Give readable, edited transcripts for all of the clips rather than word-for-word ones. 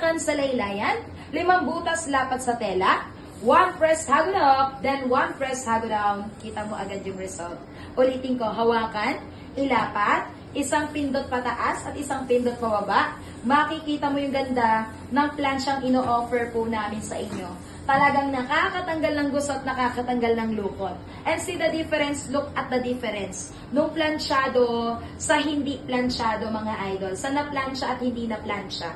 hawakan sa laylayan, 5 butas lapat sa tela, 1 press hagod up, then 1 press hagod down. Kita mo agad yung result. Ulitin ko, hawakan, ilapat, isang pindot pataas at isang pindot pababa. Makikita mo yung ganda ng plansyang ino-offer po namin sa inyo. Talagang nakakatanggal ng gusot, nakakatanggal ng lukot. And see the difference, look at the difference. Nung plansyado sa hindi plansyado, mga idol. Sa na-plansya at hindi na-plansya.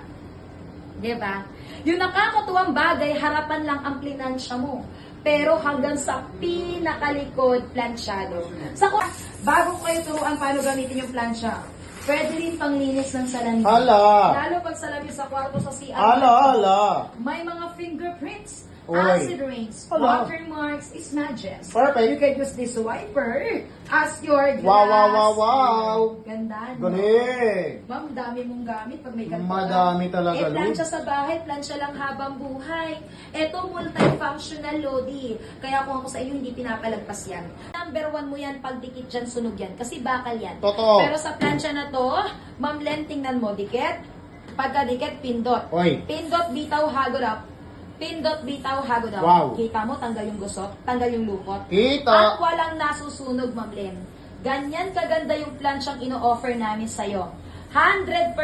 Diba? Yung nakakatuwang bagay, harapan lang ang plinansya mo. Pero hanggang sa pinakalikod, plansyado. Bago ko kayo turuan paano gamitin yung plansya, pwede rin panglinis ng salamin. Hala! Lalo pag salamin sa kwarto sa CR. Hala! May mga fingerprints, Oy. acid rains, Hala. watermarks, smudges. Perfect. You can use this wiper as your glass. Wow, wow, wow, wow! Ganda, no? Galing! Ma'am, dami mong gamit pag may ganito. Madami talaga, plansya sa bahay, plansya lang habang buhay. Ito, multifunctional, Lodi. Kaya kung ako sa iyo, hindi pinapalagpas yan. Number 1 mo yan, pag dikit dyan, sunog yan. Kasi bakal yan. Totoo. Pero sa plansya na to, Ma'am Len, tingnan mo, dikit. Pagka dikit, pindot. Oy. Pindot, bitaw, hagod up. Pindot, bitaw, hagod up. Wow. Kita mo, tanggal yung gusot, tanggal yung lukot. At Kita! walang nasusunog, Ma'am Len. Ganyan kaganda yung plansyang ino-offer namin sa'yo. 100%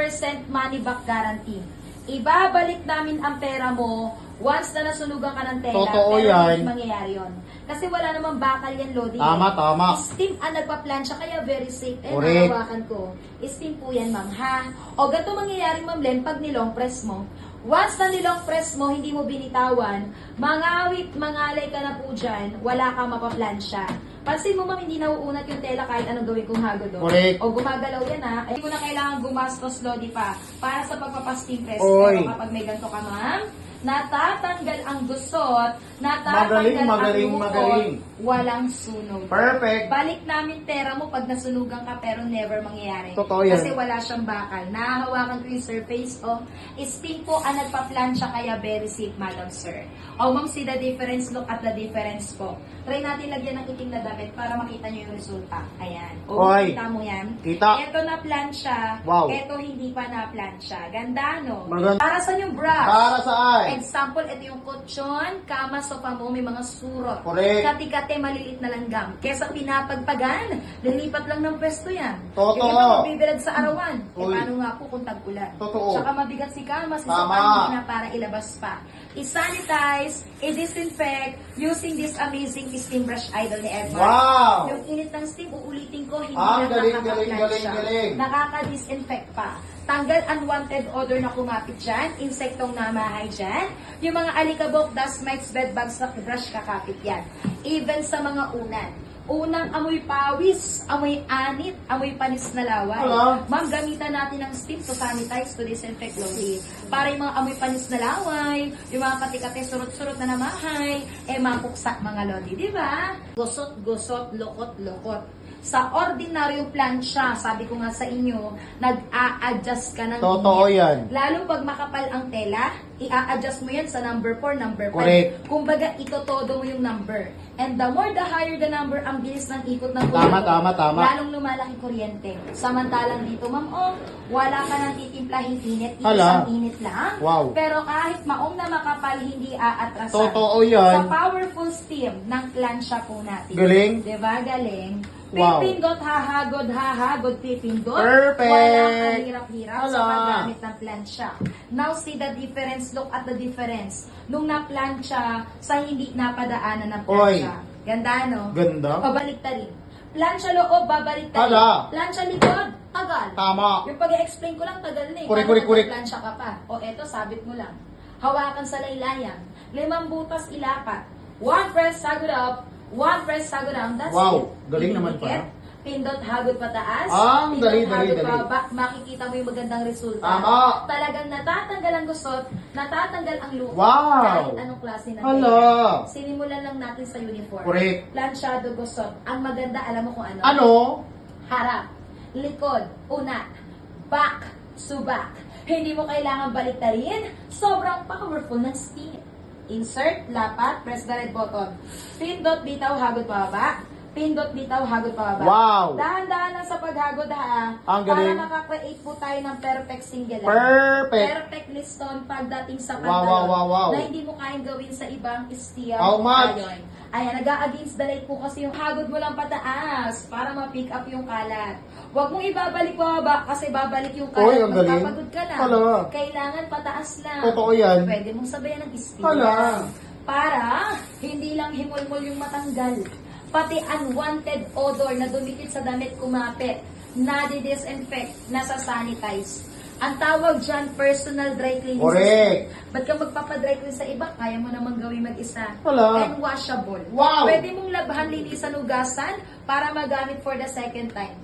money back guarantee. Ibabalik namin ang pera mo once na nasunugan ka ng tela. Totoo pero yan. hindi mangyayari yun. Kasi wala namang bakal yan, Lodi. Tama, tama. Steam ang nagpa-plansya, kaya very safe. Correct. Nahawakan ko. Steam po yan, ma'am, ha? O ganito mangyayari, Ma'am Len, pag nilong press mo. Once na nilong press mo, hindi mo binitawan, mangawit, mangalay ka na po dyan, wala kang mapaplansya. Pansin mo, ma'am, hindi nauunat yung tela kahit anong gawin kong hagod doon. Correct. O gumagalaw yan, ha? Hindi mo na kailangan gumastos, Lodi, pa para sa pagpapasting press. Oy. Pero kapag may ganito ka, ma'am, natatanggal ang gusot, natatanggal Magaling, ang lukot, magaling. walang sunog. Perfect! Balik namin pera mo pag nasunugan ka pero never mangyayari. Totoo yan. Kasi wala siyang bakal. Nahahawakan ko yung surface o steam po ang nagpa-plansya kaya very safe, Madam Sir. O ma'am, see the difference, look at the difference po. Try natin lagyan ng itim na damit para makita nyo yung resulta. Ayan. O Oy. kita mo yan? Kita. Ito na plansya. Wow. Ito hindi pa na plansya. Ganda, no? Maganda. Para sa yung brush? Para saan? Example, ito yung kutsyon, kama, sopa mo, may mga surot. Correct. Kati-kati, maliliit na langgam. Kesa pinapagpagan, lilipat lang ng pwesto yan. Totoo. Yung iba mabibilad sa arawan. Eh, Uy. paano nga po kung tag-ulan? Totoo. Tsaka mabigat si kama, si Tama. sopa, hindi na para ilabas pa. I-sanitize, i-disinfect, using this amazing steam brush idol ni Edward. Wow! Yung init ng steam, uulitin ko, hindi Ah, na galing, nakaka-plant galing, siya. galing. Nakaka-disinfect pa. Tanggal unwanted odor na kumapit dyan, insektong namahay dyan, yung mga alikabok, dust mites, bed bugs sa brush kakapit yan. Even sa mga unan. Unang amoy pawis, amoy anit, amoy panis na laway. Hello? Ma'am, gamitan natin ng steam to sanitize, to disinfect lodi. Para yung mga amoy panis na laway, yung mga kati-kati, surot-surot na namahay, mapuksa mga lodi, di ba? Gusot-gusot, lokot-lokot. Sa ordinaryong plansya, sabi ko nga sa inyo, nag-a-adjust ka ng Totoo init. yan. Lalo pag makapal ang tela, i-a-adjust mo yan sa number 4, number 5. Correct. Kumbaga, itotodo mo yung number. And the more the higher the number, ang bilis ng ikot ng Tama, tama, tama. Lalong lumalaki kuryente. Samantalang dito, ma'am, wala ka nang titimplahing init. Hala. Isang init lang. Wow. Pero kahit maong na makapal, hindi aatrasan. Totoo Sa yan. powerful steam ng plansya po natin. Galing. Diba? Galing. Wow. Pipindot, hahagod, pipindot. Perfect. Walang kahirap-hirap sa Hala. paggamit ng plansya. Now, see the difference. Look at the difference. Nung na-plansya sa hindi napadaanan ng plansya. Ganda, no? Ganda. Pabalik ta rin. Plansya loob, babalik ta rin. Hala. Plansya likod, tagal. Tama. Yung pag-explain ko lang, tagal na eh. Kurik, Paano kurik, kurik. kung plansya ka pa? O eto, sabit mo lang. Hawakan sa laylayan. 5 butas ilapat. 1 press, hagod up. 1 press, hagod down. That's Wow. it. Galing naman Didikit. pala. Pindot, hagod pataas. Ang Pindot, dali, hagod dali. pababa. Makikita mo yung magandang resulta. Tama. Talagang natatanggal ang gusot, natatanggal ang lukot. Wow. Kahit anong klase ng Hala. tela. Sinimulan lang natin sa uniform. Correct. Plansyado, gusot. Ang maganda, alam mo kung ano? Ano? Harap, likod, una, back, subak. Hindi mo kailangan baliktarin. Sobrang powerful ng steam. Insert, lapat, press the red button. Pindot, bitaw, hagod pababa. Pindot bitaw, hagod pababa. Wow! Dahan-dahan lang sa paghagod ha. Ang galing. Para makakreate po tayo ng perfect single line. Perfect! Perfect liston pagdating sa Wow, pantalon wow, wow, wow. na hindi mo kayang gawin sa ibang style. How much? Ayan, nag-a-against the light po kasi yung hagod mo lang pataas para ma-pick up yung kalat. Huwag mong ibabalik pababa kasi babalik yung kalat. Oy, ang galing. Magpapagod ka lang. Hala. Kailangan pataas lang. Totoo yan. Pwede mong sabayan ng steel. Hala. Para hindi lang himulmul yung matanggal. Pati unwanted odor na dumikit sa damit kumapit, nadi-disinfect, nasa-sanitize. Ang tawag dyan, personal dry cleaning Correct. system. Ba't ka magpapadry clean sa iba? Kaya mo namang gawin mag-isa. Wala. And washable. Wow. Pwede mong labhan, linisan, ugasan para magamit for the second time.